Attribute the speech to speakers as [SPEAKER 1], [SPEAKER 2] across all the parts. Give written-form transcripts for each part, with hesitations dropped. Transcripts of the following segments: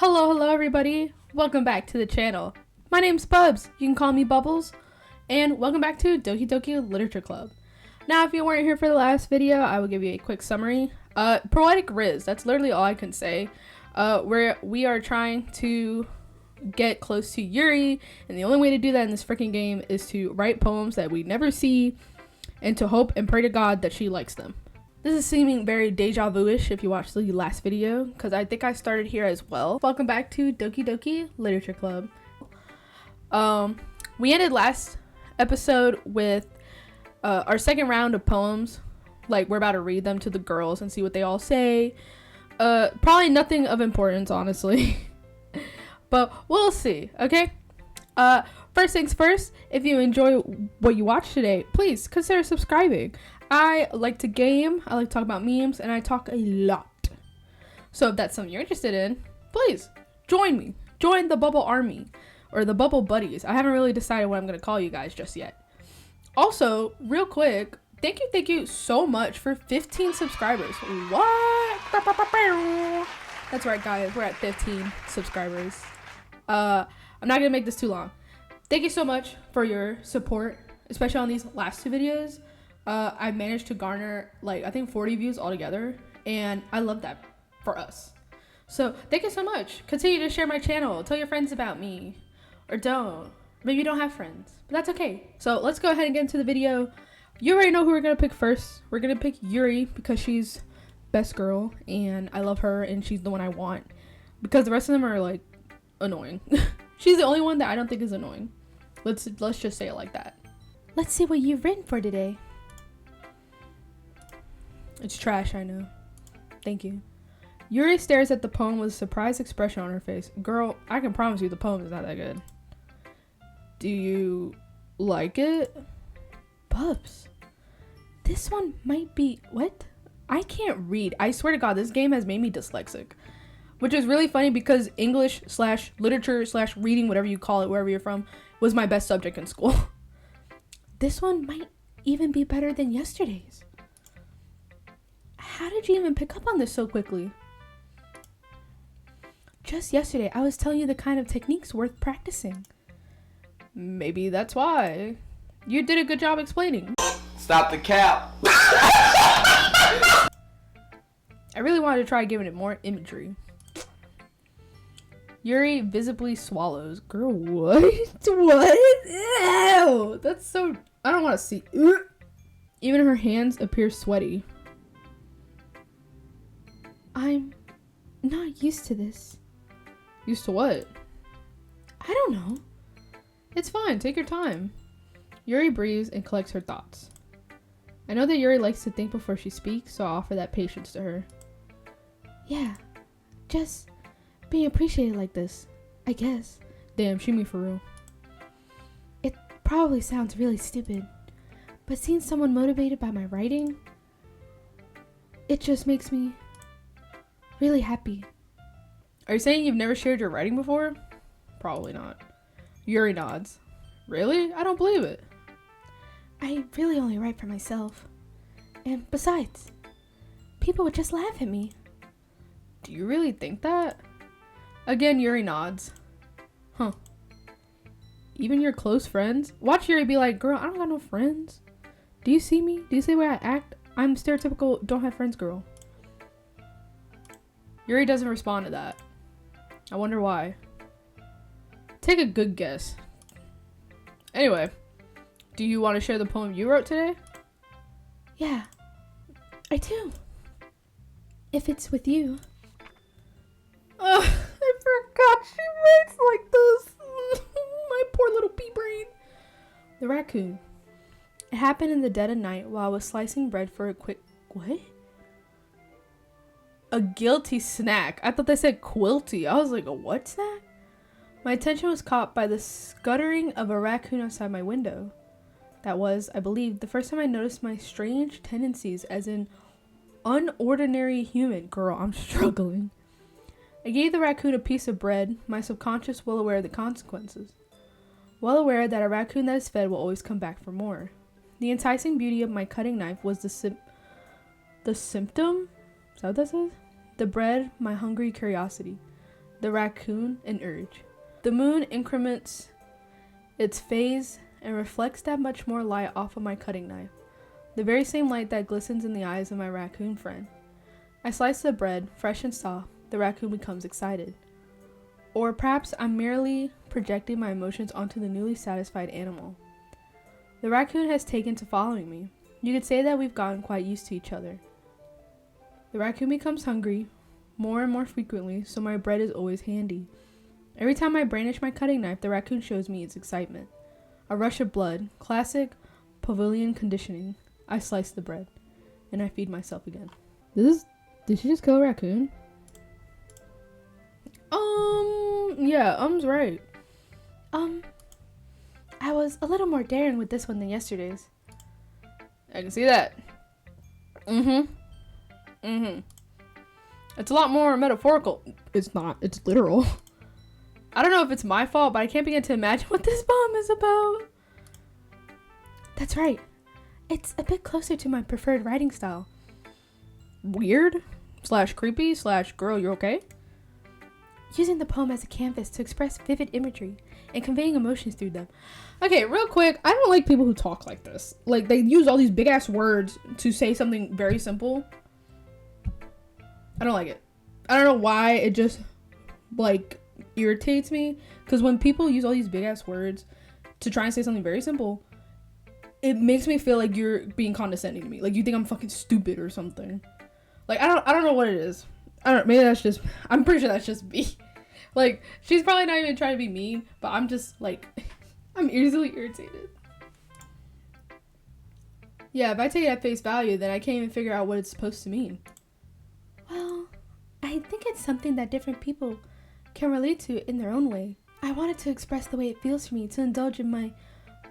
[SPEAKER 1] Hello everybody. Welcome back to the channel. My name's Bubs. You can call me Bubbles. And welcome back to Doki Doki Literature Club. Now, if you weren't here for the last video, I will give you a quick summary. Poetic Riz, that's literally all I can say. Where we are trying to get close to Yuri, and the only way to do that in this freaking game is to write poems that we never see and to hope and pray to God that she likes them. This is seeming very deja vu-ish if you watched the last video, because I think I started here as well. Welcome back to Doki Doki Literature Club. We ended last episode with our second round of poems. Like, we're about to read them to the girls and see what they all say. Probably nothing of importance, honestly. But we'll see, okay? First things first, if you enjoy what you watch today, please consider subscribing. I like to game, I like to talk about memes, and I talk a lot. So if that's something you're interested in, please join me. Join the Bubble Army, or the Bubble Buddies. I haven't really decided what I'm going to call you guys just yet. Also, real quick, thank you so much for 15 subscribers. What? That's right, guys. We're at 15 subscribers. I'm not going to make this too long. Thank you so much for your support, especially on these last two videos. I managed to garner, like, I think 40 views altogether, and I love that for us. So, thank you so much. Continue to share my channel. Tell your friends about me. Or don't. Maybe you don't have friends, but that's okay. So, let's go ahead and get into the video. You already know who we're going to pick first. We're going to pick Yuri because she's best girl, and I love her, and she's the one I want. Because the rest of them are, like, annoying. She's the only one that I don't think is annoying. Let's just say it like that. Let's see what you've written for today. It's trash, I know. Thank you. Yuri stares at the poem with a surprised expression on her face. Girl, I can promise you the poem is not that good. Do you like it? Bubs. This one might be... What? I can't read. I swear to God, this game has made me dyslexic. Which is really funny because English / literature / reading, whatever you call it, wherever you're from, was my best subject in school. This one might even be better than yesterday's. How did you even pick up on this so quickly? Just yesterday, I was telling you the kind of techniques worth practicing. Maybe that's why. You did a good job explaining.
[SPEAKER 2] Stop the cap.
[SPEAKER 1] I really wanted to try giving it more imagery. Yuri visibly swallows. Girl, what? What? Ew! That's so... I don't want to see... Even her hands appear sweaty. I'm not used to this. Used to what? I don't know. It's fine. Take your time. Yuri breathes and collects her thoughts. I know that Yuri likes to think before she speaks, so I offer that patience to her. Yeah. Just being appreciated like this, I guess. Damn, she me for real. It probably sounds really stupid, but seeing someone motivated by my writing, it just makes me really happy. Are you saying you've never shared your writing before? Probably not. Yuri nods. Really? I don't believe it. I really only write for myself. And besides, people would just laugh at me. Do you really think that? Again, Yuri nods. Huh. Even your close friends? Watch Yuri be like, girl, I don't got no friends. Do you see me? Do you see the way I act? I'm stereotypical don't have friends girl. Yuri doesn't respond to that. I wonder why. Take a good guess. Anyway, do you want to share the poem you wrote today? Yeah, I do. If it's with you. I forgot she writes like this. My poor little pea brain. The raccoon. It happened in the dead of night while I was slicing bread for a quick... What? A guilty snack. I thought they said quilty. I was like, a what snack? My attention was caught by the scuttering of a raccoon outside my window. That was, I believe, the first time I noticed my strange tendencies as an unordinary human. Girl, I'm struggling. I gave the raccoon a piece of bread, my subconscious well aware of the consequences. Well aware that a raccoon that is fed will always come back for more. The enticing beauty of my cutting knife was the symptom? Is that what that says? The bread, my hungry curiosity. the raccoon an urge. The moon increments its phase and reflects that much more light off of my cutting knife. The very same light that glistens in the eyes of my raccoon friend. I slice the bread, fresh and soft. The raccoon becomes excited. Or perhaps I'm merely projecting my emotions onto the newly satisfied animal. The raccoon has taken to following me. You could say that we've gotten quite used to each other. The raccoon becomes hungry more and more frequently, so my bread is always handy. Every time I brandish my cutting knife, the raccoon shows me its excitement. A rush of blood, classic Pavilion conditioning. I slice the bread, and I feed myself again. Did she just kill a raccoon? Yeah, right. I was a little more daring with this one than yesterday's. I can see that. It's a lot more metaphorical. It's not. It's literal. I don't know if it's my fault, but I can't begin to imagine what this poem is about. That's right. It's a bit closer to my preferred writing style. Weird / creepy / girl, you're okay? Using the poem as a canvas to express vivid imagery and conveying emotions through them. Okay, real quick, I don't like people who talk like this. Like, they use all these big ass words to say something very simple. I don't like it. I don't know why, it just, like, irritates me. Because when people use all these big ass words to try and say something very simple, it makes me feel like you're being condescending to me. Like, you think I'm fucking stupid or something. Like, I don't know what it is. Maybe that's just, I'm pretty sure that's just me. Like, she's probably not even trying to be mean, but I'm just, like, I'm easily irritated. Yeah, if I take it at face value, then I can't even figure out what it's supposed to mean. Well, I think it's something that different people can relate to in their own way. I wanted to express the way it feels for me to indulge in my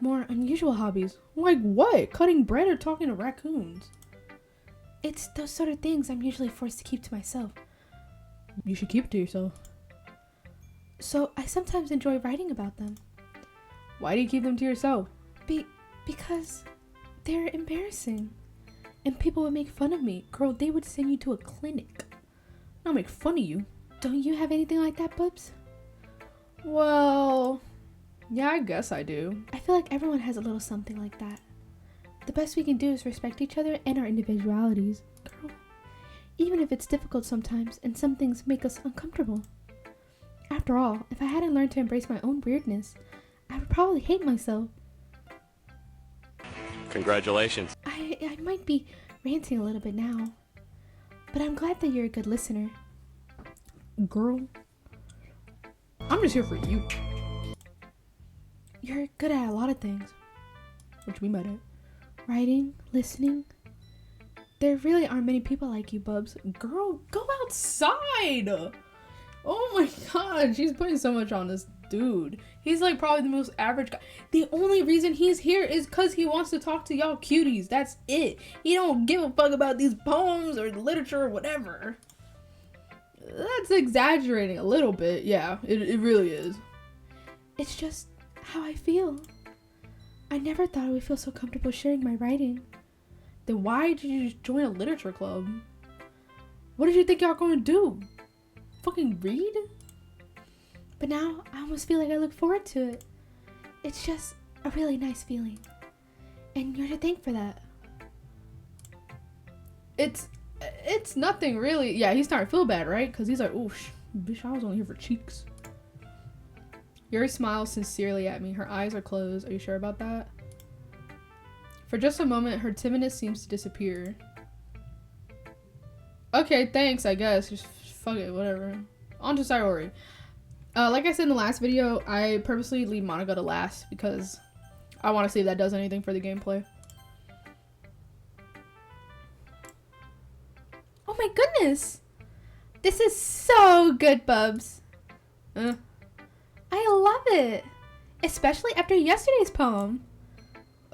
[SPEAKER 1] more unusual hobbies. Like what? Cutting bread or talking to raccoons? It's those sort of things I'm usually forced to keep to myself. You should keep it to yourself. So I sometimes enjoy writing about them. Why do you keep them to yourself? Because they're embarrassing. And people would make fun of me. Girl, they would send you to a clinic. Not make fun of you. Don't you have anything like that, Bubs? Well, yeah, I guess I do. I feel like everyone has a little something like that. The best we can do is respect each other and our individualities. Girl, even if it's difficult sometimes and some things make us uncomfortable. After all, if I hadn't learned to embrace my own weirdness, I would probably hate myself.
[SPEAKER 2] Congratulations.
[SPEAKER 1] I might be ranting a little bit now, but I'm glad that you're a good listener. Girl, I'm just here for you. You're good at a lot of things, which we met at. Writing, listening. There really aren't many people like you, Bubs. Girl, go outside! Oh my god, she's putting so much on this dude. He's like probably the most average guy. The only reason he's here is because he wants to talk to y'all cuties. That's it. He don't give a fuck about these poems or literature or whatever. That's exaggerating a little bit. Yeah, it really is. It's just how I feel. I never thought I would feel so comfortable sharing my writing. Then why did you just join a literature club? What did you think y'all gonna do? Fucking read? But now I almost feel like I look forward to it. It's just a really nice feeling. And you're to thank for that. It's nothing really. Yeah, he's starting to feel bad, right? Because he's like, oh, bitch, I was only here for cheeks. Yuri smiles sincerely at me. Her eyes are closed. Are you sure about that? For just a moment, her timidness seems to disappear. Okay, thanks, I guess. Just fuck it, whatever. On to Sayori. Like I said in the last video, I purposely leave Monaco to last because I want to see if that does anything for the gameplay. Oh my goodness! This is so good, Bubs. I love it. Especially after yesterday's poem.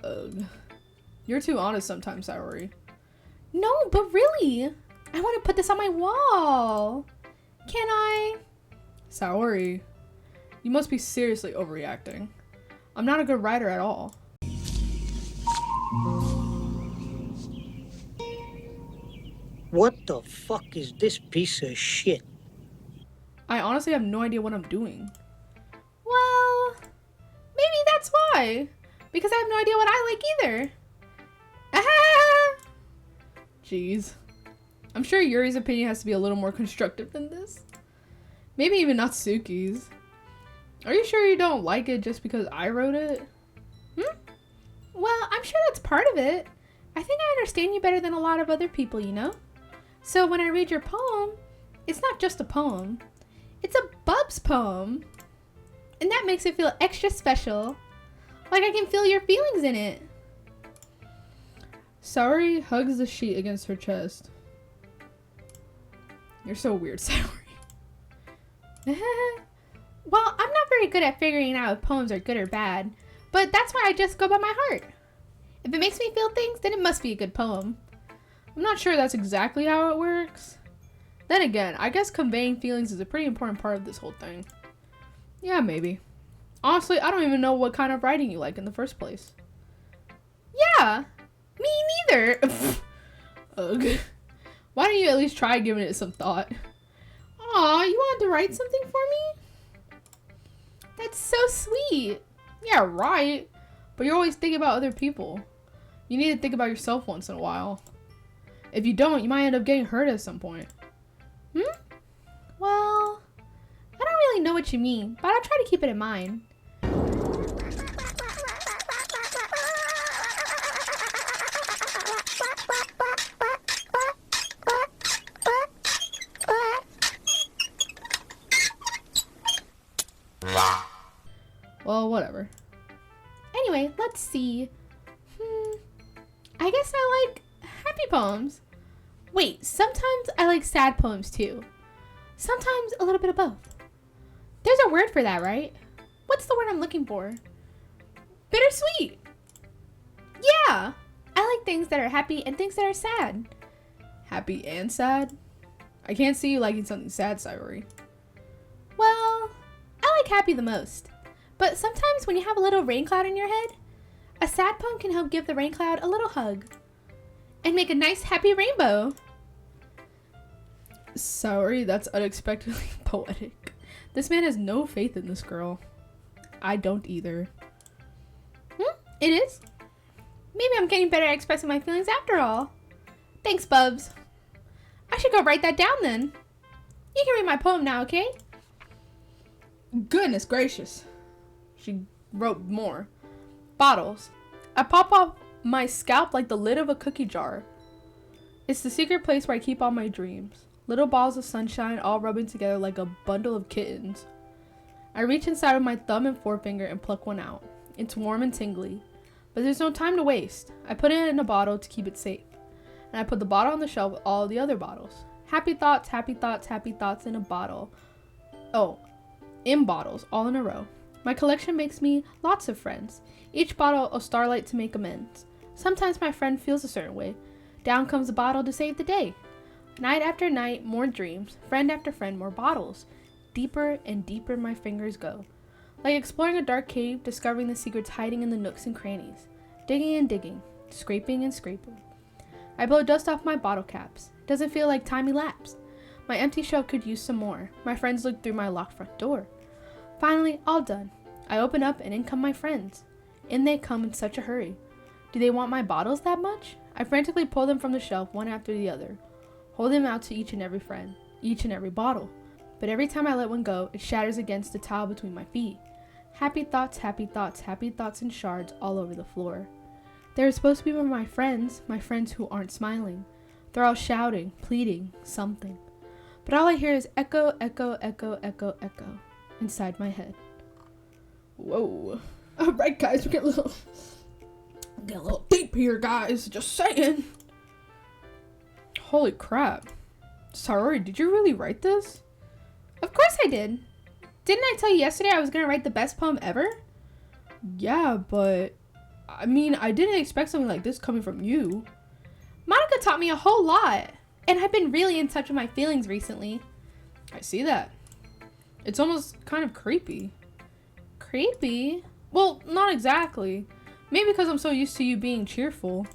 [SPEAKER 1] Ugh. You're too honest sometimes, Sayori. No, but really. I want to put this on my wall. Can I? Sayori, you must be seriously overreacting. I'm not a good writer at all.
[SPEAKER 3] What the fuck is this piece of shit?
[SPEAKER 1] I honestly have no idea what I'm doing. Well, maybe that's why. Because I have no idea what I like either. Ah! Jeez. I'm sure Yuri's opinion has to be a little more constructive than this. Maybe even Natsuki's. Are you sure you don't like it just because I wrote it? Well, I'm sure that's part of it. I think I understand you better than a lot of other people, you know? So when I read your poem, it's not just a poem. It's a Bubs poem. And that makes it feel extra special. Like I can feel your feelings in it. Saori hugs the sheet against her chest. You're so weird, Saori. Well, I'm not very good at figuring out if poems are good or bad, but that's why I just go by my heart. If it makes me feel things, then it must be a good poem. I'm not sure that's exactly how it works. Then again, I guess conveying feelings is a pretty important part of this whole thing. Yeah, maybe. Honestly, I don't even know what kind of writing you like in the first place. Yeah, me neither. Ugh. Why don't you at least try giving it some thought? Aw, you wanted to write something for me? That's so sweet. Yeah, right. But you're always thinking about other people. You need to think about yourself once in a while. If you don't, you might end up getting hurt at some point. Well, I don't really know what you mean, but I'll try to keep it in mind. Well, whatever. Anyway, let's see. I guess I like happy poems. Wait, sometimes I like sad poems too. Sometimes a little bit of both. There's a word for that, right? What's the word I'm looking for? Bittersweet. Yeah, I like things that are happy and things that are sad. Happy and sad? I can't see you liking something sad, Saori. Well, I like happy the most. But sometimes when you have a little rain cloud in your head, a sad poem can help give the rain cloud a little hug and make a nice happy rainbow. Sorry, that's unexpectedly poetic. This man has no faith in this girl. I don't either. It is. Maybe I'm getting better at expressing my feelings after all. Thanks, Bubs. I should go write that down then. You can read my poem now, okay? Goodness gracious. She wrote more. Bottles. I pop off my scalp like the lid of a cookie jar. It's the secret place where I keep all my dreams. Little balls of sunshine all rubbing together like a bundle of kittens. I reach inside with my thumb and forefinger and pluck one out. It's warm and tingly, but there's no time to waste. I put it in a bottle to keep it safe. And I put the bottle on the shelf with all the other bottles. Happy thoughts, happy thoughts, happy thoughts in a bottle. Oh, in bottles, all in a row. My collection makes me lots of friends. Each bottle a starlight to make amends. Sometimes my friend feels a certain way. Down comes a bottle to save the day. Night after night, more dreams. Friend after friend, more bottles. Deeper and deeper my fingers go. Like exploring a dark cave, discovering the secrets hiding in the nooks and crannies. Digging and digging. Scraping and scraping. I blow dust off my bottle caps. Doesn't feel like time elapsed. My empty shelf could use some more. My friends look through my locked front door. Finally, all done. I open up and in come my friends. In they come in such a hurry. Do they want my bottles that much? I frantically pull them from the shelf one after the other. Hold them out to each and every friend, each and every bottle. But every time I let one go, it shatters against the tile between my feet. Happy thoughts, happy thoughts, happy thoughts in shards all over the floor. They're supposed to be my friends who aren't smiling. They're all shouting, pleading, something. But all I hear is echo, echo, echo, echo, echo inside my head. Whoa. Alright guys, we're getting a little deep here, guys. Just saying. Holy crap. Saori, did you really write this? Of course I did. Didn't I tell you yesterday I was gonna write the best poem ever? Yeah, but I mean, I didn't expect something like this coming from you. Monica taught me a whole lot, and I've been really in touch with my feelings recently. I see that. It's almost kind of creepy. Creepy? Well, not exactly. Maybe because I'm so used to you being cheerful.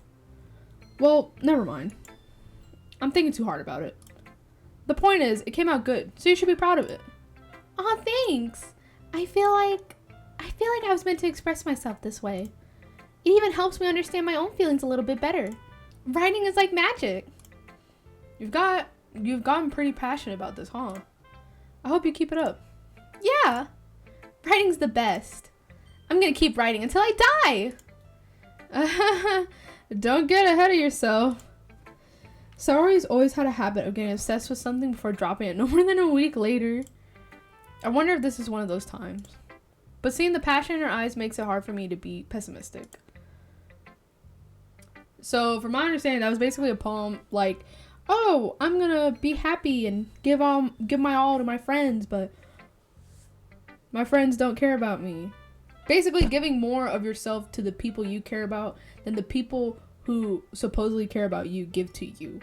[SPEAKER 1] Well, never mind. I'm thinking too hard about it. The point is, it came out good, so you should be proud of it. Aw, thanks. I feel like I was meant to express myself this way. It even helps me understand my own feelings a little bit better. Writing is like magic. You've gotten pretty passionate about this, huh? I hope you keep it up. Yeah. Writing's the best. I'm gonna keep writing until I die. Don't get ahead of yourself. Saori's always had a habit of getting obsessed with something before dropping it no more than a week later. I wonder if this is one of those times. But seeing the passion in her eyes makes it hard for me to be pessimistic. So, from my understanding, that was basically a poem like, oh, I'm gonna be happy and give my all to my friends, but my friends don't care about me. Basically, giving more of yourself to the people you care about than the people who supposedly care about you give to you.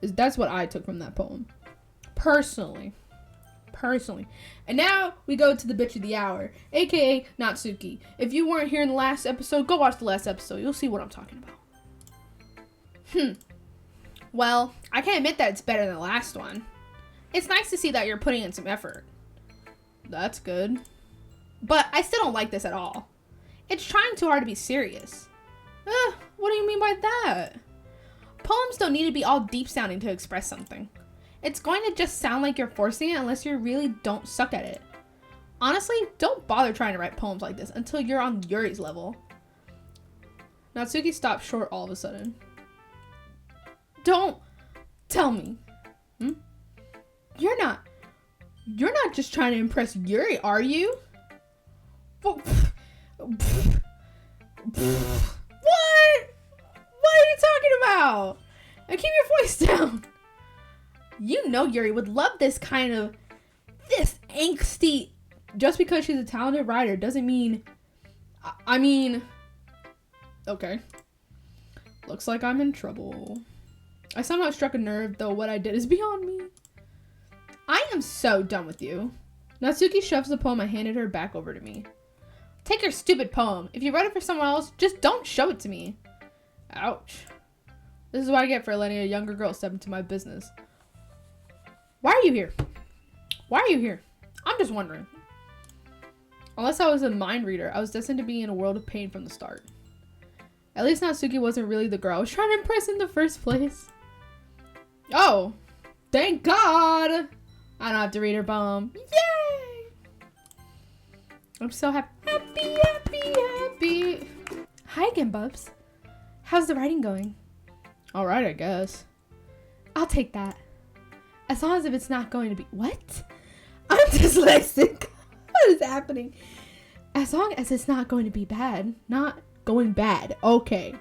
[SPEAKER 1] That's what I took from that poem. Personally. And now we go to the bitch of the hour, aka Natsuki. If you weren't here in the last episode, go watch the last episode. You'll see what I'm talking about. Well, I can admit that it's better than the last one. It's nice to see that you're putting in some effort. That's good. But I still don't like this at all. It's trying too hard to be serious. What do you mean by that? Poems don't need to be all deep sounding to express something. It's going to just sound like you're forcing it unless you really don't suck at it. Honestly, don't bother trying to write poems like this until you're on Yuri's level. Natsuki stopped short all of a sudden. Don't tell me. You're not just trying to impress Yuri, are you? What? What are you talking about? Now keep your voice down. You know Yuri would love this angsty. Just because she's a talented writer doesn't mean, I mean, okay. Looks like I'm in trouble. I somehow struck a nerve, though what I did is beyond me. I am so done with you. Natsuki shoves the poem I handed her back over to me. Take your stupid poem. If you wrote it for someone else, just don't show it to me. Ouch. This is what I get for letting a younger girl step into my business. Why are you here? Why are you here? I'm just wondering. Unless I was a mind reader, I was destined to be in a world of pain from the start. At least Natsuki wasn't really the girl I was trying to impress in the first place. Oh, thank God. I don't have to read her poem. Yay! I'm so happy. Happy. Hi again, Bubs. How's the writing going? All right, I guess. I'll take that. As long as if it's not going to be... What? I'm dyslexic. What is happening? As long as it's not going to be bad. Not going bad. Okay.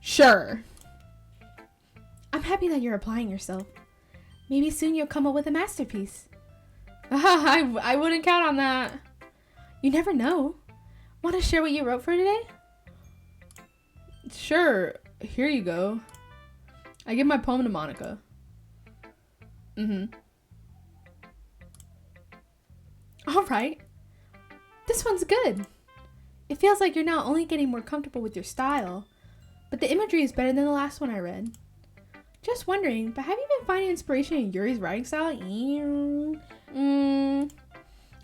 [SPEAKER 1] Sure. I'm happy that you're applying yourself. Maybe soon you'll come up with a masterpiece. I wouldn't count on that. You never know. Want to share what you wrote for today? Sure. Here you go. I give my poem to Monica. All right. This one's good. It feels like you're not only getting more comfortable with your style, but the imagery is better than the last one I read. Just wondering, but have you been finding inspiration in Yuri's writing style?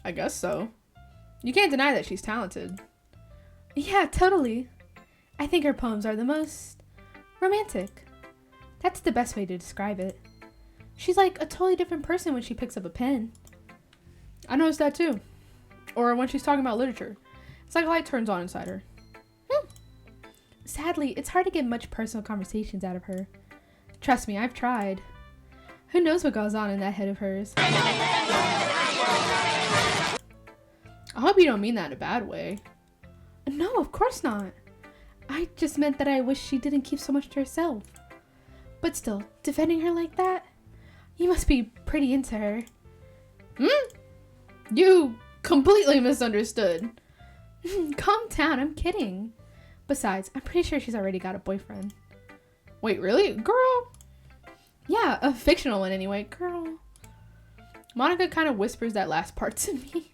[SPEAKER 1] I guess so. You can't deny that she's talented. Yeah, totally. I think her poems are the most romantic. That's the best way to describe it. She's like a totally different person when she picks up a pen. I noticed that too. Or when she's talking about literature. It's like a light turns on inside her. Sadly, it's hard to get much personal conversations out of her. Trust me, I've tried. Who knows what goes on in that head of hers? I hope you don't mean that in a bad way. No, of course not. I just meant that I wish she didn't keep so much to herself. But still, defending her like that? You must be pretty into her. You completely misunderstood. Calm down, I'm kidding. Besides, I'm pretty sure she's already got a boyfriend. Wait, really? Girl? Yeah, a fictional one anyway. Girl. Monica kind of whispers that last part to me.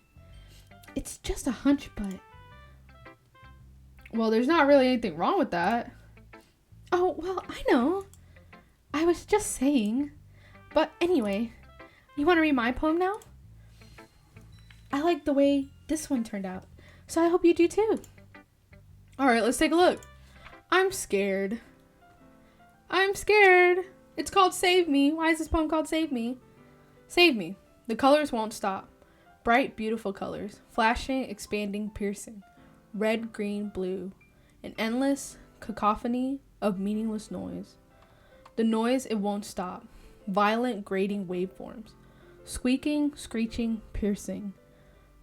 [SPEAKER 1] It's just a hunch, but... Well, there's not really anything wrong with that. Oh, well, I know. I was just saying. But anyway, you want to read my poem now? I like the way this one turned out. So I hope you do too. Alright, let's take a look. I'm scared. I'm scared. It's called Save Me. Why is this poem called Save Me? Save me. The colors won't stop. Bright, beautiful colors. Flashing, expanding, piercing. Red, green, blue. An endless cacophony of meaningless noise. The noise, it won't stop. Violent, grating waveforms. Squeaking, screeching, piercing.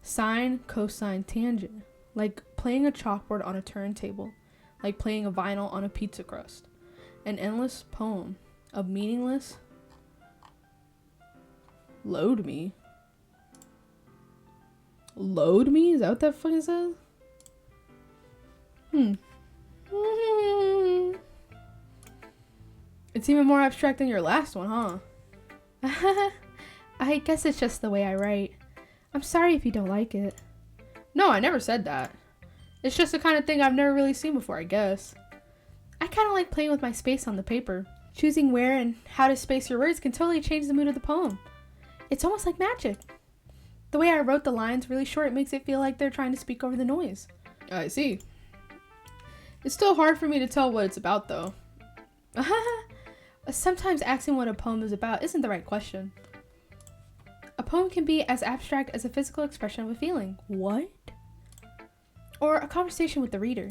[SPEAKER 1] Sine, cosine, tangent. Like playing a chalkboard on a turntable. Like playing a vinyl on a pizza crust. An endless poem of meaningless. Load me. Load me? Is that what that fucking says? It's even more abstract than your last one, huh? I guess it's just the way I write. I'm sorry if you don't like it. No, I never said that. It's just the kind of thing I've never really seen before, I guess. I kind of like playing with my space on the paper. Choosing where and how to space your words can totally change the mood of the poem. It's almost like magic. The way I wrote the lines really short makes it feel like they're trying to speak over the noise. I see. It's still hard for me to tell what it's about, though. Sometimes asking what a poem is about isn't the right question. A poem can be as abstract as a physical expression of a feeling. What? Or a conversation with the reader.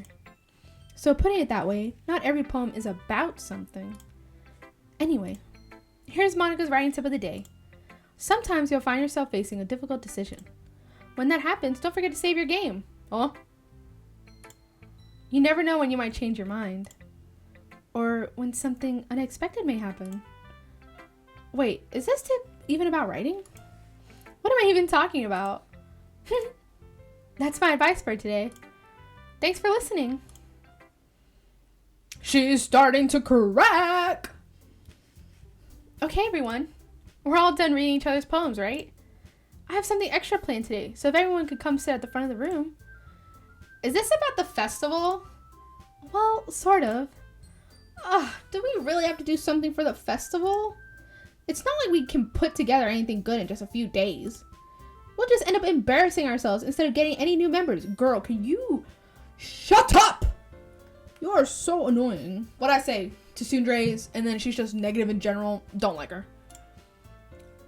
[SPEAKER 1] So putting it that way, not every poem is about something. Anyway, here's Monica's writing tip of the day. Sometimes you'll find yourself facing a difficult decision. When that happens, don't forget to save your game. Oh. You never know when you might change your mind. Or when something unexpected may happen. Wait, is this tip even about writing? What am I even talking about? That's my advice for today. Thanks for listening. She's starting to crack! Okay, everyone. We're all done reading each other's poems, right? I have something extra planned today, so if everyone could come sit at the front of the room. Is this about the festival? Well, sort of. Do we really have to do something for the festival? It's not like we can put together anything good in just a few days. We'll just end up embarrassing ourselves instead of getting any new members. Girl, can you shut up? You are so annoying. What'd I say? To Sundrays, and then she's just negative in general. Don't like her.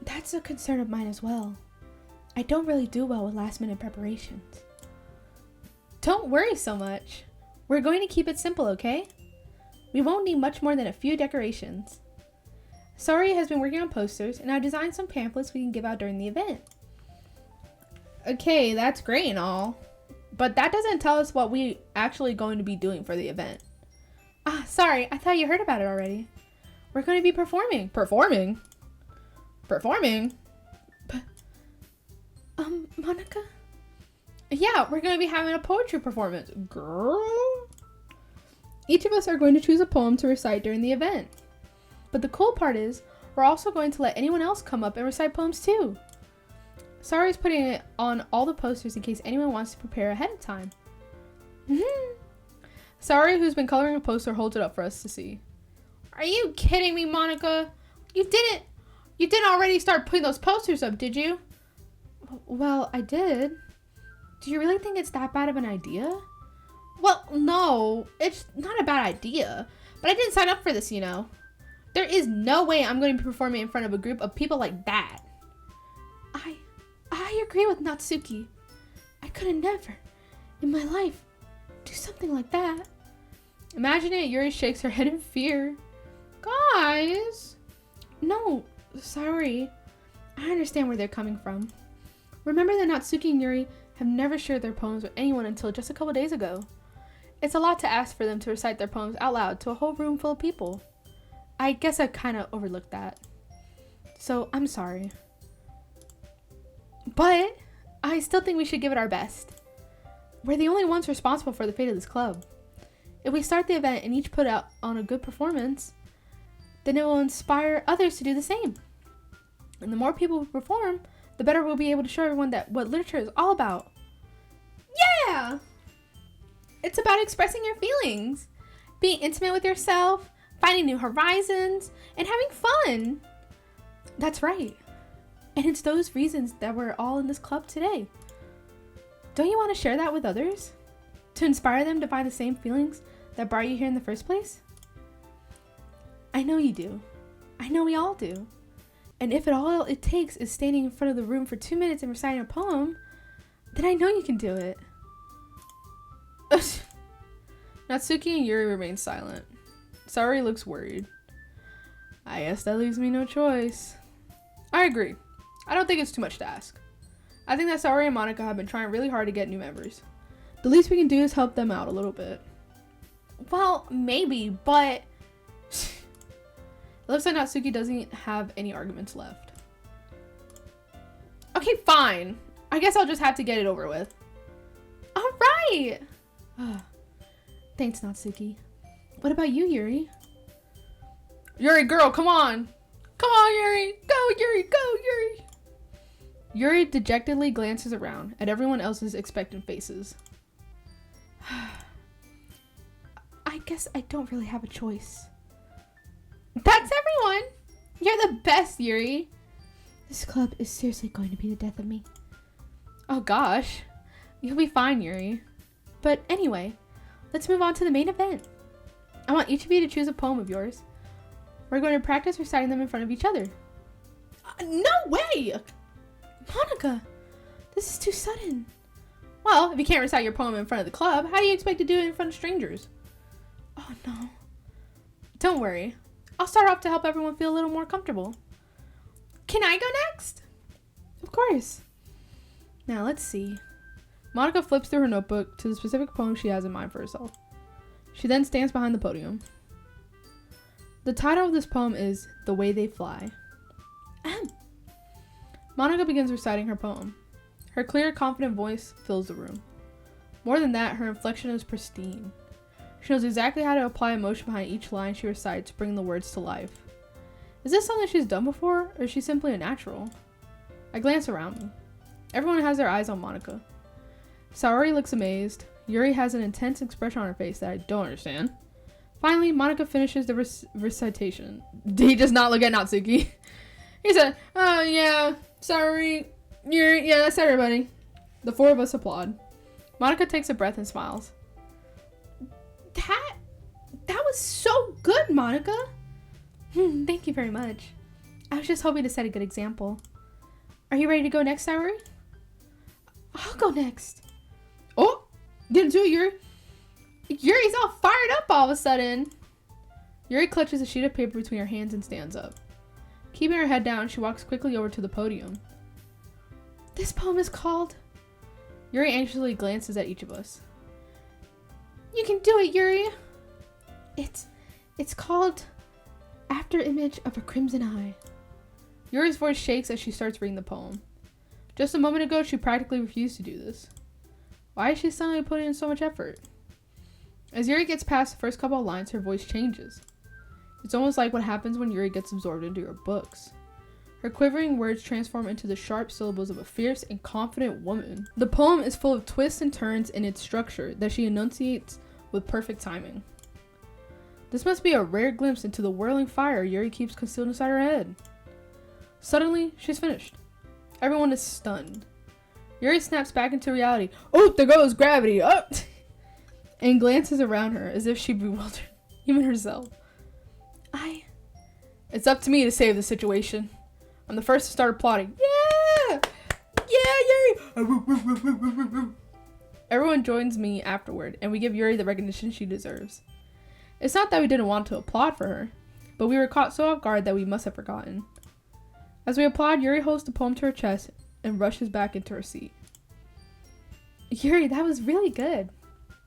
[SPEAKER 1] That's a concern of mine as well. I don't really do well with last minute preparations. Don't worry so much. We're going to keep it simple, okay? We won't need much more than a few decorations. Sari has been working on posters, and I've designed some pamphlets we can give out during the event. Okay, that's great and all, but that doesn't tell us what we actually going to be doing for the event. Sorry, I thought you heard about it already. We're going to be performing. Performing? Monica? Yeah, we're going to be having a poetry performance. Girl? Each of us are going to choose a poem to recite during the event. But the cool part is, we're also going to let anyone else come up and recite poems too. Sari's putting it on all the posters in case anyone wants to prepare ahead of time. Sari, who's been coloring a poster, holds it up for us to see. Are you kidding me, Monica? You didn't already start putting those posters up, did you? Well, I did. Do you really think it's that bad of an idea? Well, no, it's not a bad idea, but I didn't sign up for this, you know. There is no way I'm going to be performing in front of a group of people like that. I agree with Natsuki. I could have never, in my life, do something like that. Imagine it, Yuri shakes her head in fear. Guys! No, sorry. I understand where they're coming from. Remember that Natsuki and Yuri have never shared their poems with anyone until just a couple days ago. It's a lot to ask for them to recite their poems out loud to a whole room full of people. I guess I kind of overlooked that. So, I'm sorry. But, I still think we should give it our best. We're the only ones responsible for the fate of this club. If we start the event and each put out on a good performance, then it will inspire others to do the same. And the more people who perform, the better we'll be able to show everyone that what literature is all about. Yeah! It's about expressing your feelings, being intimate with yourself, finding new horizons, and having fun. That's right. And it's those reasons that we're all in this club today. Don't you want to share that with others? To inspire them to find the same feelings that brought you here in the first place? I know you do. I know we all do. And if all it takes is standing in front of the room for 2 minutes and reciting a poem, then I know you can do it. Natsuki and Yuri remain silent. Saori looks worried. I guess that leaves me no choice. I agree. I don't think it's too much to ask. I think that Saori and Monica have been trying really hard to get new members. The least we can do is help them out a little bit. Well, maybe, but... It looks like Natsuki doesn't have any arguments left. Okay, fine. I guess I'll just have to get it over with. Alright! Thanks, Natsuki. What about you, Yuri? Yuri, girl, come on! Come on, Yuri! Go, Yuri! Go, Yuri! Yuri dejectedly glances around at everyone else's expectant faces. I guess I don't really have a choice. That's everyone! You're the best, Yuri! This club is seriously going to be the death of me. Oh gosh. You'll be fine, Yuri. But anyway, let's move on to the main event. I want each of you to choose a poem of yours. We're going to practice reciting them in front of each other. No way! Monica, this is too sudden. Well, if you can't recite your poem in front of the club, how do you expect to do it in front of strangers? Oh no. Don't worry. I'll start off to help everyone feel a little more comfortable. Can I go next? Of course. Now let's see. Monica flips through her notebook to the specific poem she has in mind for herself. She then stands behind the podium. The title of this poem is The Way They Fly. Monica begins reciting her poem. Her clear, confident voice fills the room. More than that, her inflection is pristine. She knows exactly how to apply emotion behind each line she recites to bring the words to life. Is this something she's done before, or is she simply a natural? I glance around me. Everyone has their eyes on Monica. Saori looks amazed. Yuri has an intense expression on her face that I don't understand. Finally, Monica finishes the recitation. He does not look at Natsuki. He said, oh yeah, Saori, Yuri, yeah, that's everybody. The four of us applaud. Monica takes a breath and smiles. That was so good, Monica. Thank you very much. I was just hoping to set a good example. Are you ready to go next, Saori? I'll go next. Oh, get into it, Yuri. Yuri's all fired up all of a sudden. Yuri clutches a sheet of paper between her hands and stands up. Keeping her head down, she walks quickly over to the podium. This poem is called... Yuri anxiously glances at each of us. You can do it, Yuri. It's called After Image of a Crimson Eye. Yuri's voice shakes as she starts reading the poem. Just a moment ago, she practically refused to do this. Why is she suddenly putting in so much effort? As Yuri gets past the first couple of lines, her voice changes. It's almost like what happens when Yuri gets absorbed into your books. Her quivering words transform into the sharp syllables of a fierce and confident woman. The poem is full of twists and turns in its structure that she enunciates with perfect timing. This must be a rare glimpse into the whirling fire Yuri keeps concealed inside her head. Suddenly, she's finished. Everyone is stunned. Yuri snaps back into reality. Oh, there goes gravity! Oh! And glances around her as if she bewildered even herself. It's up to me to save the situation. I'm the first to start applauding. Yeah! Yeah, Yuri! Everyone joins me afterward, and we give Yuri the recognition she deserves. It's not that we didn't want to applaud for her, but we were caught so off guard that we must have forgotten. As we applaud, Yuri holds the poem to her chest and rushes back into her seat. Yuri, that was really good.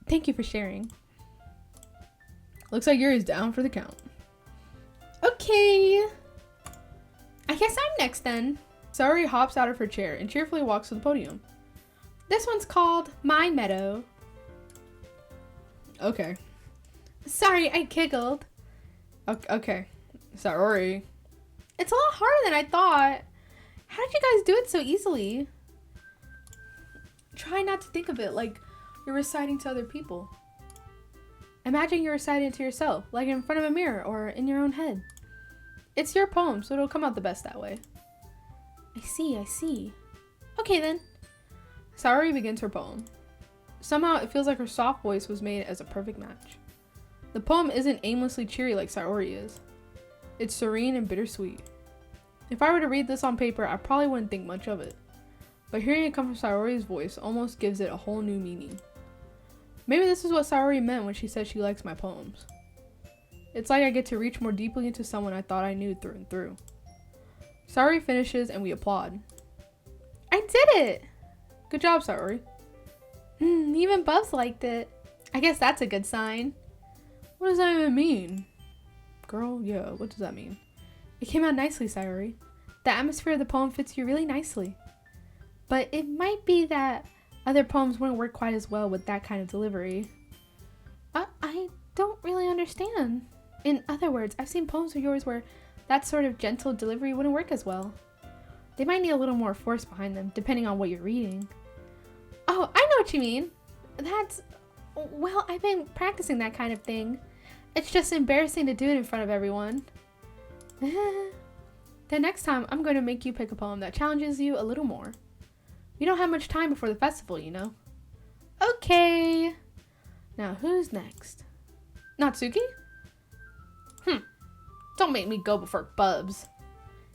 [SPEAKER 1] Thank you for sharing. Looks like Yuri's down for the count. Okay. I guess I'm next then. Saori hops out of her chair and cheerfully walks to the podium. This one's called My Meadow. Okay. Sorry, I giggled. Okay. Sorry. It's a lot harder than I thought. How did you guys do it so easily? Try not to think of it like you're reciting to other people. Imagine you're reciting it to yourself, like in front of a mirror or in your own head. It's your poem, so it'll come out the best that way. I see. Okay then. Sayori begins her poem. Somehow, it feels like her soft voice was made as a perfect match. The poem isn't aimlessly cheery like Sayori is. It's serene and bittersweet. If I were to read this on paper, I probably wouldn't think much of it. But hearing it come from Sayori's voice almost gives it a whole new meaning. Maybe this is what Sayori meant when she said she likes my poems. It's like I get to reach more deeply into someone I thought I knew through and through. Sayori finishes and we applaud. I did it! Good job, Sayori.
[SPEAKER 2] Even Bubs liked it. I guess that's a good sign.
[SPEAKER 1] What does that even mean? Girl, yeah, what does that mean?
[SPEAKER 2] It came out nicely, Sayori. The atmosphere of the poem fits you really nicely. But it might be that other poems wouldn't work quite as well with that kind of delivery. I don't really understand. In other words, I've seen poems of yours where that sort of gentle delivery wouldn't work as well. They might need a little more force behind them, depending on what you're reading. Oh, I know what you mean. Well, I've been practicing that kind of thing. It's just embarrassing to do it in front of everyone.
[SPEAKER 1] Then next time, I'm going to make you pick a poem that challenges you a little more. We don't have much time before the festival, you know.
[SPEAKER 2] Okay.
[SPEAKER 1] Now, who's next? Natsuki?
[SPEAKER 2] Don't make me go before Bubs.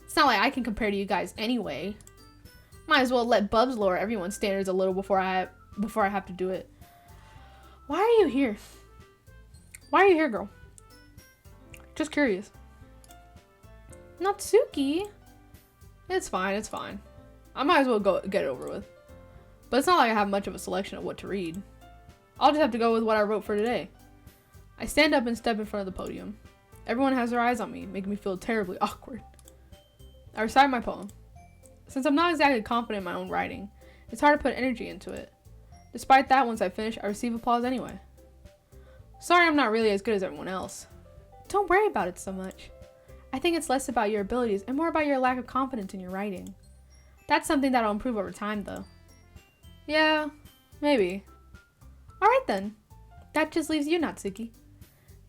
[SPEAKER 2] It's not like I can compare to you guys anyway. Might as well let Bubs lower everyone's standards a little before I have to do it.
[SPEAKER 1] Why are you here? Why are you here, girl? Just curious.
[SPEAKER 2] Natsuki?
[SPEAKER 1] It's fine. I might as well go get it over with. But it's not like I have much of a selection of what to read. I'll just have to go with what I wrote for today. I stand up and step in front of the podium. Everyone has their eyes on me, making me feel terribly awkward. I recite my poem. Since I'm not exactly confident in my own writing, it's hard to put energy into it. Despite that, once I finish, I receive applause anyway. Sorry I'm not really as good as everyone else.
[SPEAKER 2] Don't worry about it so much. I think it's less about your abilities and more about your lack of confidence in your writing. That's something that'll improve over time, though.
[SPEAKER 1] Yeah, maybe.
[SPEAKER 2] Alright then. That just leaves you, Natsuki.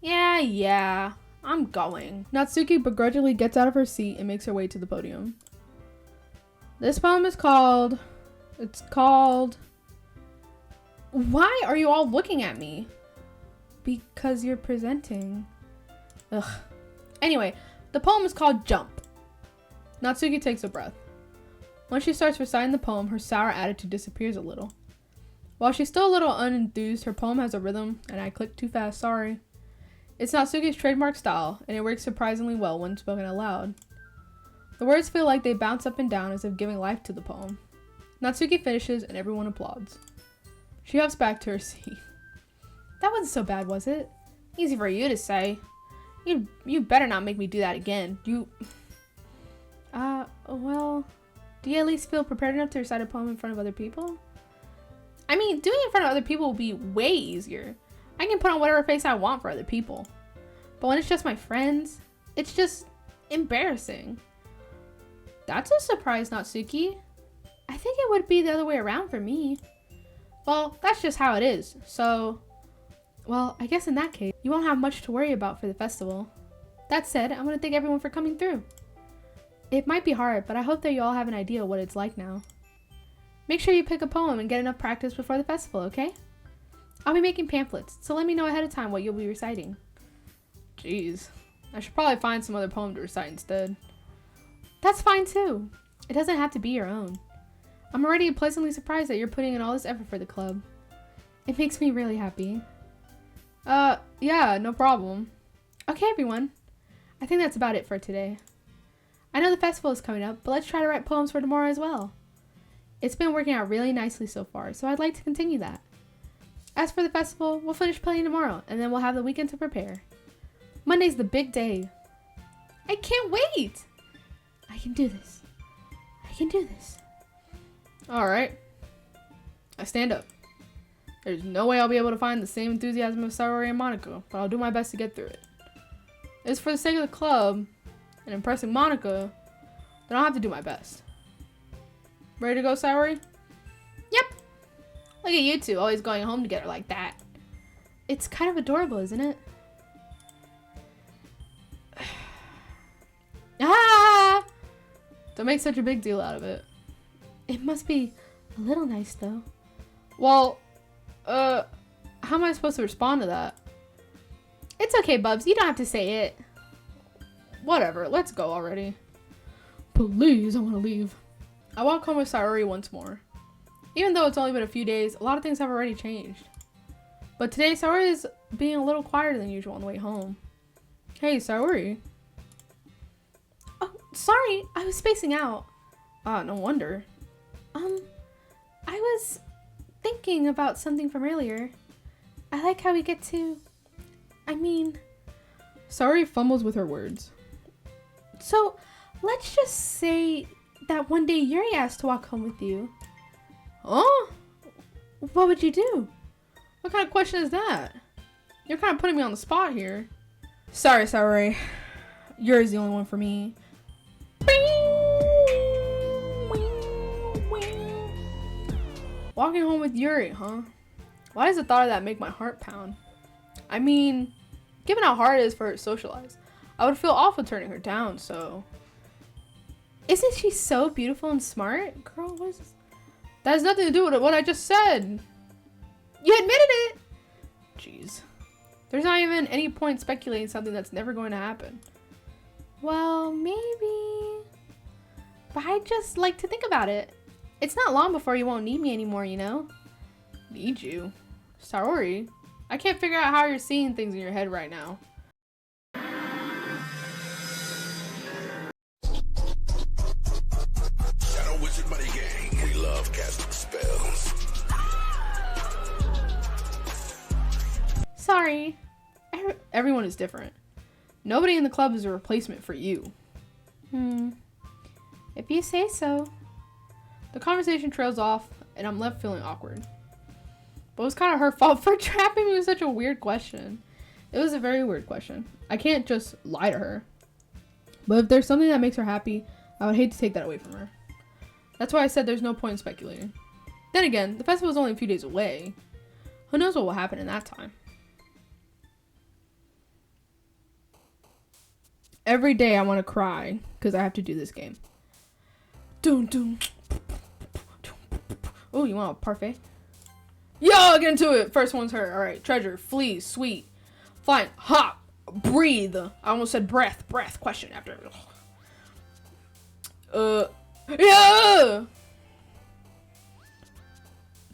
[SPEAKER 1] Yeah, I'm going. Natsuki begrudgingly gets out of her seat and makes her way to the podium. This poem is called... Why are you all looking at me?
[SPEAKER 2] Because you're presenting.
[SPEAKER 1] Ugh. Anyway, the poem is called Jump. Natsuki takes a breath. Once she starts reciting the poem, her sour attitude disappears a little. While she's still a little unenthused, her poem has a rhythm, and I clicked too fast, sorry. It's Natsuki's trademark style, and it works surprisingly well when spoken aloud. The words feel like they bounce up and down as if giving life to the poem. Natsuki finishes, and everyone applauds. She hops back to her seat.
[SPEAKER 2] That wasn't so bad, was it?
[SPEAKER 1] Easy for you to say. You better not make me do that again.
[SPEAKER 2] Well, do you at least feel prepared enough to recite a poem in front of other people?
[SPEAKER 1] I mean, doing it in front of other people will be way easier. I can put on whatever face I want for other people. But when it's just my friends, it's just embarrassing.
[SPEAKER 2] That's a surprise, Natsuki. I think it would be the other way around for me.
[SPEAKER 1] Well, that's just how it is, so...
[SPEAKER 2] Well, I guess in that case, you won't have much to worry about for the festival. That said, I want to thank everyone for coming through. It might be hard, but I hope that you all have an idea of what it's like now. Make sure you pick a poem and get enough practice before the festival, okay? I'll be making pamphlets, so let me know ahead of time what you'll be reciting.
[SPEAKER 1] Jeez, I should probably find some other poem to recite instead.
[SPEAKER 2] That's fine too. It doesn't have to be your own. I'm already pleasantly surprised that you're putting in all this effort for the club. It makes me really happy.
[SPEAKER 1] Yeah, no problem.
[SPEAKER 2] Okay, everyone. I think that's about it for today. I know the festival is coming up, but let's try to write poems for tomorrow as well. It's been working out really nicely so far, so I'd like to continue that. As for the festival, we'll finish playing tomorrow, and then we'll have the weekend to prepare. Monday's the big day. I can't wait! I can do this. I can do this.
[SPEAKER 1] Alright. I stand up. There's no way I'll be able to find the same enthusiasm of Sayori and Monica, but I'll do my best to get through it. It's for the sake of the club and impressing Monica, then I'll have to do my best. Ready to go, Sayori?
[SPEAKER 2] Yep.
[SPEAKER 1] Look at you two, always going home together like that.
[SPEAKER 2] It's kind of adorable, isn't it?
[SPEAKER 1] Ah! Don't make such a big deal out of it.
[SPEAKER 2] It must be A little nice, though.
[SPEAKER 1] Well, how am I supposed to respond to that?
[SPEAKER 2] It's okay, Bubs. You don't have to say it.
[SPEAKER 1] Whatever, let's go already. Please, I want to leave. I walk home with Sayori once more. Even though it's only been a few days, a lot of things have already changed. But today, Sayori is being a little quieter than usual on the way home. Hey, Sayori.
[SPEAKER 2] Oh, sorry. I was spacing out.
[SPEAKER 1] Ah, no wonder.
[SPEAKER 2] I was thinking about something from earlier. I like how we get to...
[SPEAKER 1] Sayori fumbles with her words.
[SPEAKER 2] So, let's just say that one day Yuri asked to walk home with you.
[SPEAKER 1] Huh?
[SPEAKER 2] What would you do?
[SPEAKER 1] What kind of question is that? You're kind of putting me on the spot here. Sorry, Sayori. Yuri's the only one for me. Walking home with Yuri, huh? Why does the thought of that make my heart pound? I mean, given how hard it is for her to socialize, I would feel awful turning her down, so...
[SPEAKER 2] Isn't she so beautiful and smart? Girl, what is this?
[SPEAKER 1] That has nothing to do with what I just said.
[SPEAKER 2] You admitted it!
[SPEAKER 1] Jeez. There's not even any point speculating something that's never going to happen.
[SPEAKER 2] Well, maybe. But I just like to think about it. It's not long before you won't need me anymore, you know?
[SPEAKER 1] Need you? Sayori, I can't figure out how you're seeing things in your head right now.
[SPEAKER 3] Shadow Wizard Buddy Gang. We love casting spells.
[SPEAKER 2] Sorry.
[SPEAKER 1] Everyone is different. Nobody in the club is a replacement for you.
[SPEAKER 2] If you say so.
[SPEAKER 1] The conversation trails off, and I'm left feeling awkward. But it was kind of her fault for trapping me with such a weird question. It was a very weird question. I can't just lie to her. But if there's something that makes her happy, I would hate to take that away from her. That's why I said there's no point in speculating. Then again, the festival is only a few days away. Who knows what will happen in that time? Every day I want to cry because I have to do this game. Doom doom. Oh, you want a parfait? Yo, get into it. First one's her. All right. Treasure, flee, sweet, fine, hop, breathe. I almost said breath. Breath. Question after. Yeah.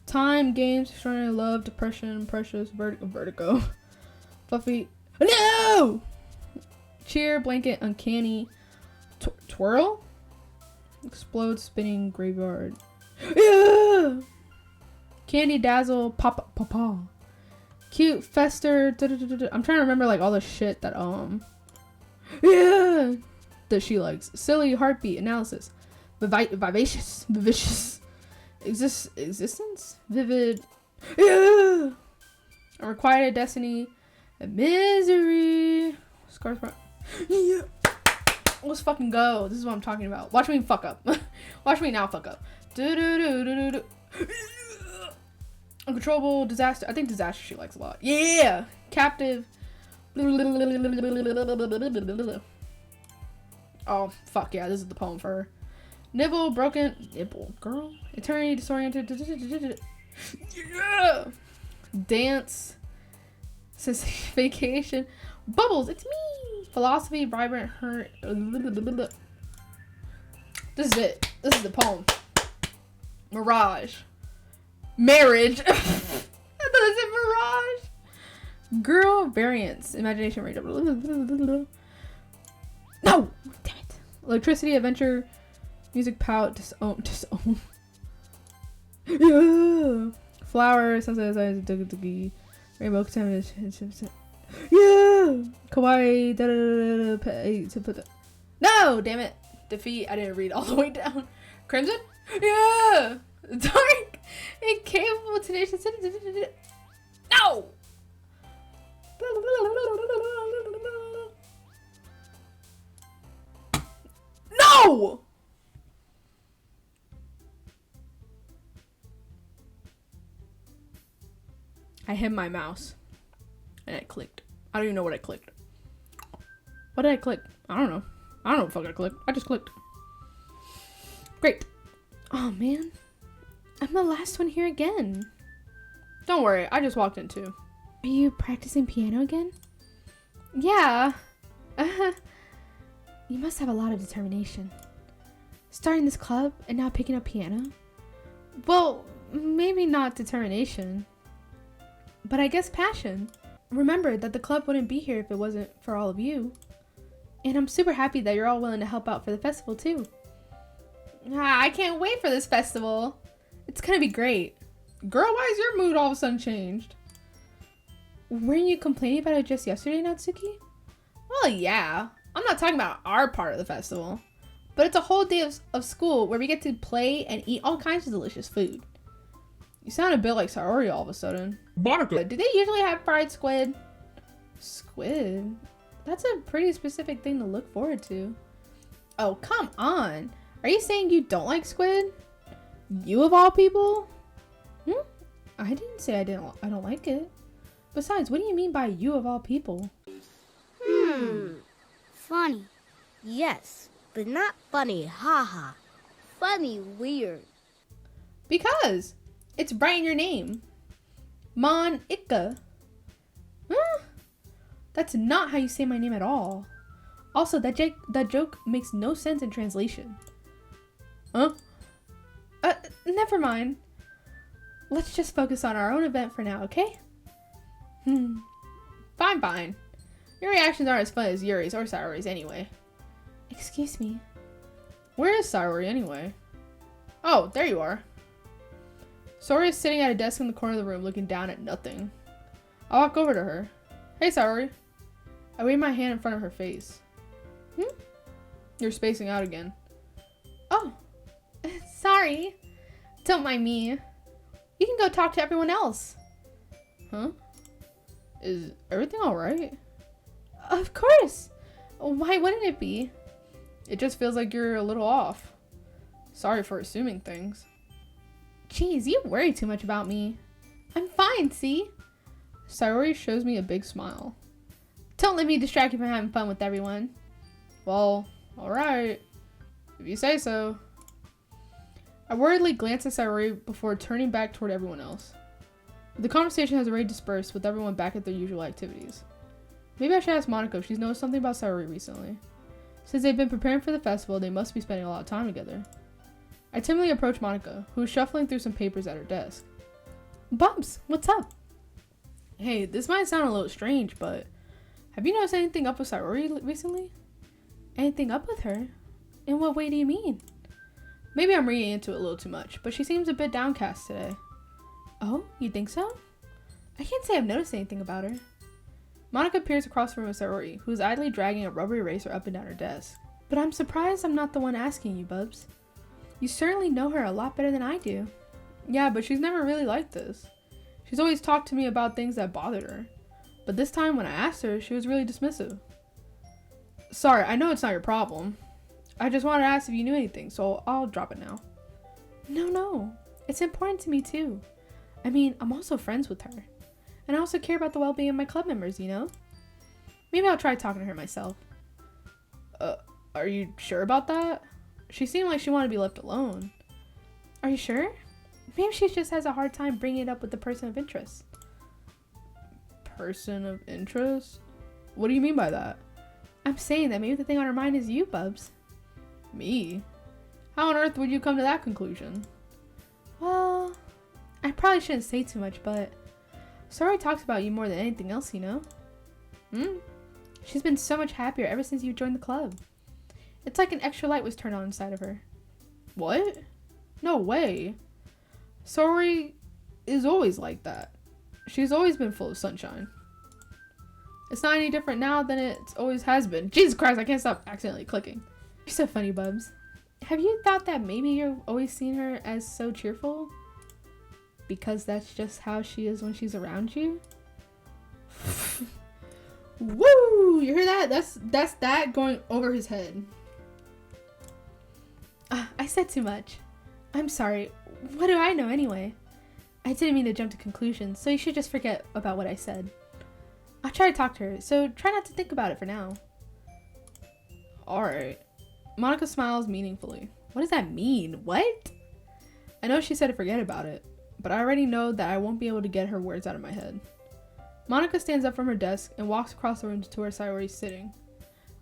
[SPEAKER 1] Time, games, extraordinary love, depression, precious, vertigo, fluffy. No. Cheer, blanket, uncanny, twirl, explode, spinning, graveyard. Yeah. Candy, dazzle, papa. Cute, fester. I'm trying to remember like all the shit that yeah, that she likes. Silly, heartbeat, analysis, vivacious, existence, vivid. Yeah. Unrequited destiny, misery, scars. Yeah. Let's fucking go. This is what I'm talking about. Watch me fuck up. Watch me now fuck up. Uncontrollable, disaster. I think disaster she likes a lot. Yeah. Captive. Oh, fuck yeah. This is the poem for her. Nibble, broken. Nibble, girl. Eternity, disoriented. Yeah. Dance. Says vacation. Bubbles, it's me. Philosophy, vibrant, hurt. This is it. This is the poem. Mirage. Marriage. I thought it said mirage. Girl, variance. Imagination, range. No! Damn it. Electricity, adventure, music, pout, disown. Yeah. Flower, sunset, rainbow, contamination. Yeah. Kawaii. No! Damn it. Defeat. I didn't read all the way down. Crimson? Yeah! Dark. Incapable. Tenacious. No! No! I hit my mouse. And I clicked. I don't even know what I clicked. What did I click? I don't know. I don't know what the fuck I clicked. I just clicked. Great. Oh, man.
[SPEAKER 2] I'm the last one here again.
[SPEAKER 1] Don't worry, I just walked in too.
[SPEAKER 2] Are you practicing piano again?
[SPEAKER 1] Yeah.
[SPEAKER 2] You must have a lot of determination. Starting this club and now picking up piano?
[SPEAKER 1] Well, maybe not determination, but I guess passion. Remember that the club wouldn't be here if it wasn't for all of you.
[SPEAKER 2] And I'm super happy that you're all willing to help out for the festival too.
[SPEAKER 1] I can't wait for this festival. It's gonna be great. Girl, why is your mood all of a sudden changed?
[SPEAKER 2] Weren't you complaining about it just yesterday, Natsuki?
[SPEAKER 1] Well, yeah. I'm not talking about our part of the festival. But it's a whole day of school where we get to play and eat all kinds of delicious food. You sound a bit like Saori all of a sudden.
[SPEAKER 4] Monica!
[SPEAKER 1] Do they usually have fried squid? Squid? That's a pretty specific thing to look forward to. Oh, come on. Are you saying you don't like squid? You of all people?
[SPEAKER 2] I didn't say I don't like it. Besides, what do you mean by you of all people?
[SPEAKER 5] Funny. Yes, but not funny, haha. Funny weird.
[SPEAKER 1] Because it's right in your name. Mon Ikka. Huh? That's not how you say my name at all. Also, that joke makes no sense in translation. Huh?
[SPEAKER 2] Never mind. Let's just focus on our own event for now, okay?
[SPEAKER 1] Fine. Your reactions aren't as fun as Yuri's or Saori's anyway.
[SPEAKER 2] Excuse me.
[SPEAKER 1] Where is Saori anyway? Oh, there you are. Saori is sitting at a desk in the corner of the room looking down at nothing. I walk over to her. Hey, Saori. I wave my hand in front of her face. You're spacing out again.
[SPEAKER 2] Oh, sorry. Don't mind me. You can go talk to everyone else.
[SPEAKER 1] Huh? Is everything alright?
[SPEAKER 2] Of course. Why wouldn't it be?
[SPEAKER 1] It just feels like you're a little off. Sorry for assuming things.
[SPEAKER 2] Jeez, you worry too much about me. I'm fine, see?
[SPEAKER 1] Saori shows me a big smile.
[SPEAKER 2] Don't let me distract you from having fun with everyone.
[SPEAKER 1] Well, alright. If you say so. I worriedly glance at Saori before turning back toward everyone else. The conversation has already dispersed with everyone back at their usual activities. Maybe I should ask Monica if she's noticed something about Saori recently. Since they've been preparing for the festival, they must be spending a lot of time together. I timidly approach Monica, who is shuffling through some papers at her desk.
[SPEAKER 2] Bubs, what's up?
[SPEAKER 1] Hey, this might sound a little strange, but have you noticed anything up with Saori recently?
[SPEAKER 2] Anything up with her? In what way do you mean?
[SPEAKER 1] Maybe I'm reading into it a little too much, but she seems a bit downcast today.
[SPEAKER 2] Oh, you think so? I can't say I've noticed anything about her.
[SPEAKER 1] Monica peers across the room at Saori, who is idly dragging a rubber eraser up and down her desk.
[SPEAKER 2] But I'm surprised I'm not the one asking you, Bubs. You certainly know her a lot better than I do.
[SPEAKER 1] Yeah, but she's never really like this. She's always talked to me about things that bothered her. But this time when I asked her, she was really dismissive. Sorry, I know it's not your problem. I just wanted to ask if you knew anything, so I'll drop it now.
[SPEAKER 2] No. It's important to me too. I mean, I'm also friends with her. And I also care about the well-being of my club members, you know?
[SPEAKER 1] Maybe I'll try talking to her myself. Are you sure about that? She seemed like she wanted to be left alone.
[SPEAKER 2] Are you sure? Maybe she just has a hard time bringing it up with the person of interest.
[SPEAKER 1] Person of interest? What do you mean by that?
[SPEAKER 2] I'm saying that maybe the thing on her mind is you, Bubs.
[SPEAKER 1] Me? How on earth would you come to that conclusion?
[SPEAKER 2] Well, I probably shouldn't say too much, but Saori talks about you more than anything else, you know? She's been so much happier ever since you joined the club. It's like an extra light was turned on inside of her.
[SPEAKER 1] What? No way. Saori is always like that. She's always been full of sunshine. It's not any different now than it always has been. Jesus Christ, I can't stop accidentally clicking.
[SPEAKER 2] You're so funny, Bubs. Have you thought that maybe you've always seen her as so cheerful? Because that's just how she is when she's around you?
[SPEAKER 1] Woo! You hear that? That's that going over his head.
[SPEAKER 2] I said too much. I'm sorry. What do I know anyway? I didn't mean to jump to conclusions, so you should just forget about what I said. I'll try to talk to her, so try not to think about it for now.
[SPEAKER 1] Alright. Monica smiles meaningfully. What does that mean? What? I know she said to forget about it, but I already know that I won't be able to get her words out of my head. Monica stands up from her desk and walks across the room to where Sayori's sitting.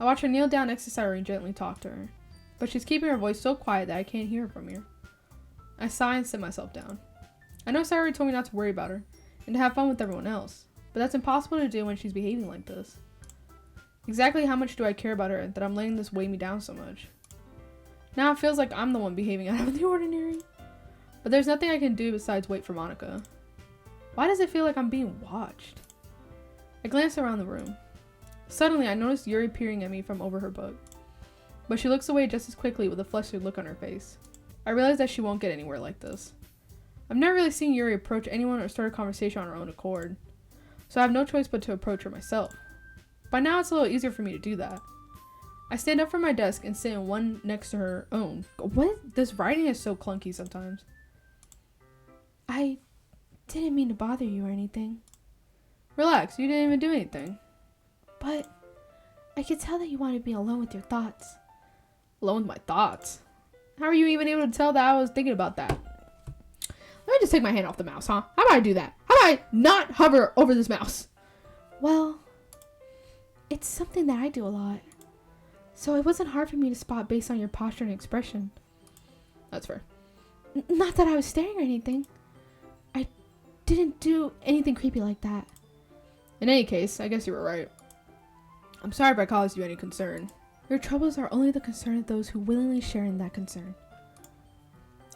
[SPEAKER 1] I watch her kneel down next to Sayori and gently talk to her, but she's keeping her voice so quiet that I can't hear her from here. I sigh and sit myself down. I know Sayori told me not to worry about her and to have fun with everyone else, but that's impossible to do when she's behaving like this. Exactly how much do I care about her that I'm letting this weigh me down so much? Now it feels like I'm the one behaving out of the ordinary. But there's nothing I can do besides wait for Monica. Why does it feel like I'm being watched? I glance around the room. Suddenly I notice Yuri peering at me from over her book. But she looks away just as quickly with a flustered look on her face. I realize that she won't get anywhere like this. I've never really seen Yuri approach anyone or start a conversation on her own accord. So I have no choice but to approach her myself. By now it's a little easier for me to do that. I stand up from my desk and sit in one next to her own. What? This writing is so clunky sometimes.
[SPEAKER 2] I didn't mean to bother you or anything.
[SPEAKER 1] Relax, you didn't even do anything.
[SPEAKER 2] But I could tell that you wanted to be alone with your thoughts.
[SPEAKER 1] Alone with my thoughts? How are you even able to tell that I was thinking about that? Let me just take my hand off the mouse, huh? How about I do that? How about I not hover over this mouse?
[SPEAKER 2] Well, it's something that I do a lot. So it wasn't hard for me to spot based on your posture and expression.
[SPEAKER 1] That's fair.
[SPEAKER 2] Not that I was staring or anything. I didn't do anything creepy like that.
[SPEAKER 1] In any case, I guess you were right. I'm sorry if I caused you any concern.
[SPEAKER 2] Your troubles are only the concern of those who willingly share in that concern.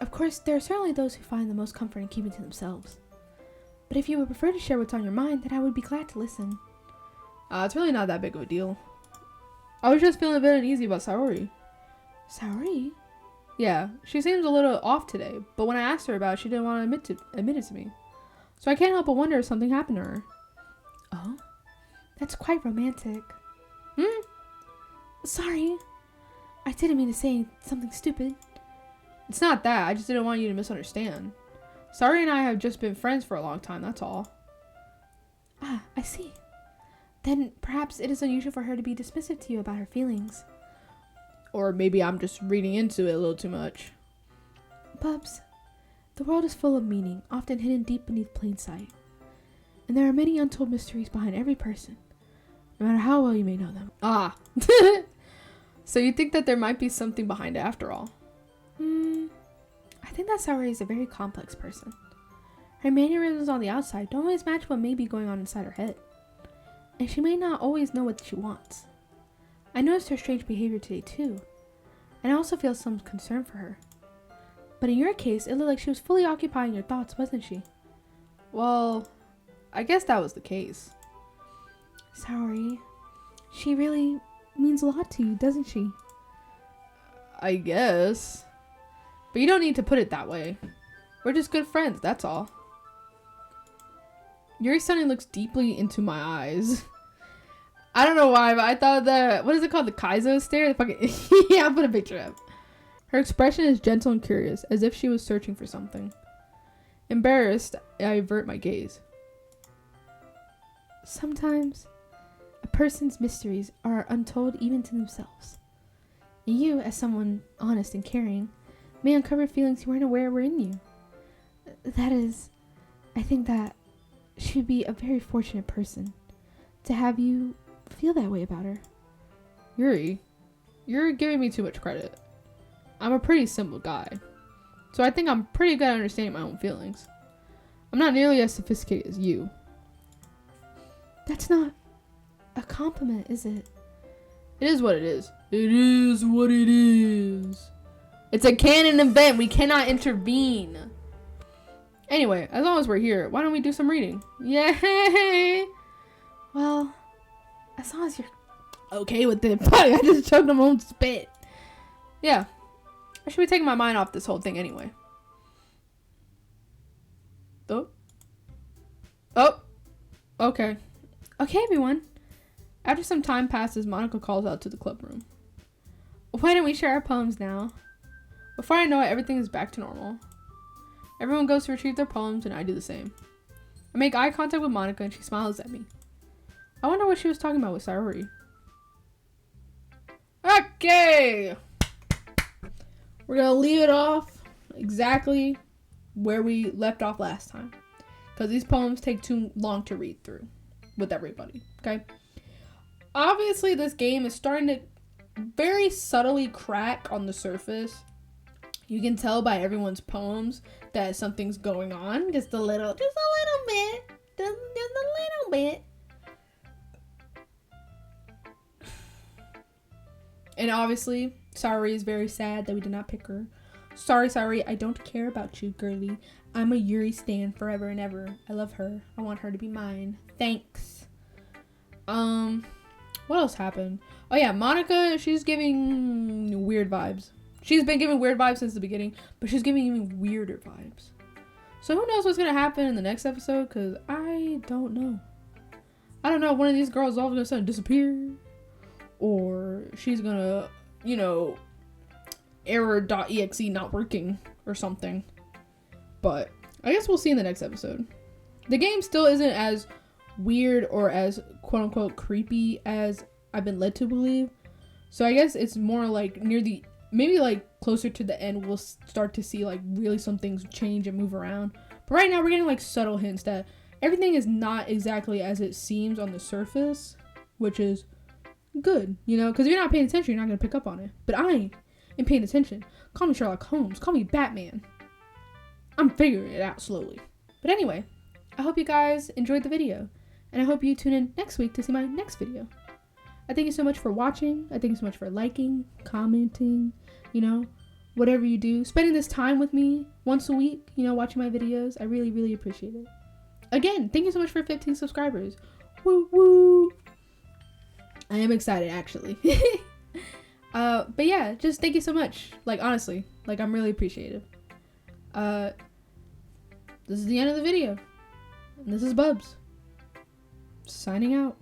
[SPEAKER 2] Of course, there are certainly those who find the most comfort in keeping to themselves. But if you would prefer to share what's on your mind, then I would be glad to listen.
[SPEAKER 1] It's really not that big of a deal. I was just feeling a bit uneasy about Sayori.
[SPEAKER 2] Sayori?
[SPEAKER 1] Yeah, she seems a little off today, but when I asked her about it, she didn't want to admit it to me. So I can't help but wonder if something happened to her.
[SPEAKER 2] Oh? That's quite romantic. Sorry. I didn't mean to say something stupid.
[SPEAKER 1] It's not that, I just didn't want you to misunderstand. Sayori and I have just been friends for a long time, that's all.
[SPEAKER 2] Ah, I see. Then perhaps it is unusual for her to be dismissive to you about her feelings.
[SPEAKER 1] Or maybe I'm just reading into it a little too much.
[SPEAKER 2] Bubs, the world is full of meaning, often hidden deep beneath plain sight. And there are many untold mysteries behind every person, no matter how well you may know them.
[SPEAKER 1] Ah. So you think that there might be something behind it after all?
[SPEAKER 2] I think that Sayori is a very complex person. Her mannerisms on the outside don't always match what may be going on inside her head. And she may not always know what she wants. I noticed her strange behavior today too, and I also feel some concern for her. But in your case, it looked like she was fully occupying your thoughts, wasn't she?
[SPEAKER 1] Well, I guess that was the case.
[SPEAKER 2] Sayori, she really means a lot to you, doesn't she?
[SPEAKER 1] I guess. But you don't need to put it that way. We're just good friends, that's all. Yuri suddenly looks deeply into my eyes. I don't know why, but I thought that, what is it called? The Kaizo stare? Yeah, I'll put a picture up. Her expression is gentle and curious, as if she was searching for something. Embarrassed, I avert my gaze.
[SPEAKER 2] Sometimes, a person's mysteries are untold even to themselves. And you, as someone honest and caring, may uncover feelings you weren't aware were in you. That is, I think that she would be a very fortunate person to have you feel that way about her.
[SPEAKER 1] Yuri, you're giving me too much credit. I'm a pretty simple guy, so I think I'm pretty good at understanding my own feelings. I'm not nearly as sophisticated as you.
[SPEAKER 2] That's not a compliment, is it?
[SPEAKER 1] It is what it is. It is what it is. It's a canon event. We cannot intervene. Anyway, as long as we're here, why don't we do some reading? Yay!
[SPEAKER 2] Well, as long as you're
[SPEAKER 1] okay with it. Fuck, I just choked on my own spit. Yeah. I should be taking my mind off this whole thing anyway. Oh. Okay. Okay, everyone. After some time passes, Monica calls out to the club room. Why don't we share our poems now? Before I know it, everything is back to normal. Everyone goes to retrieve their poems, and I do the same. I make eye contact with Monica, and she smiles at me. I wonder what she was talking about with Sayori. Okay! We're gonna leave it off exactly where we left off last time, because these poems take too long to read through with everybody. Okay, obviously this game is starting to very subtly crack on the surface. You can tell by everyone's poems that something's going on, just a little bit. And obviously, Saori is very sad that we did not pick her. Sorry, Saori, I don't care about you, girly. I'm a Yuri stan forever and ever. I love her. I want her to be mine. Thanks. What else happened? Oh yeah, Monica, she's giving weird vibes. She's been giving weird vibes since the beginning, but she's giving even weirder vibes. So who knows what's gonna happen in the next episode, because I don't know. I don't know, one of these girls is all of a sudden disappear. Or she's gonna, error.exe not working or something. But I guess we'll see in the next episode. The game still isn't as weird or as quote unquote creepy as I've been led to believe. So I guess it's more like maybe like closer to the end we'll start to see like really some things change and move around. But right now we're getting like subtle hints that everything is not exactly as it seems on the surface, which is good, because if you're not paying attention, you're not going to pick up on it. But I am paying attention. Call me Sherlock Holmes. Call me Batman. I'm figuring it out slowly. But anyway, I hope you guys enjoyed the video. And I hope you tune in next week to see my next video. I thank you so much for watching. I thank you so much for liking, commenting, whatever you do. Spending this time with me once a week, watching my videos. I really, really appreciate it. Again, thank you so much for 15 subscribers. Woo woo! I am excited, actually. But yeah, just thank you so much. Like, honestly, I'm really appreciative. This is the end of the video. And this is Bubs. Signing out.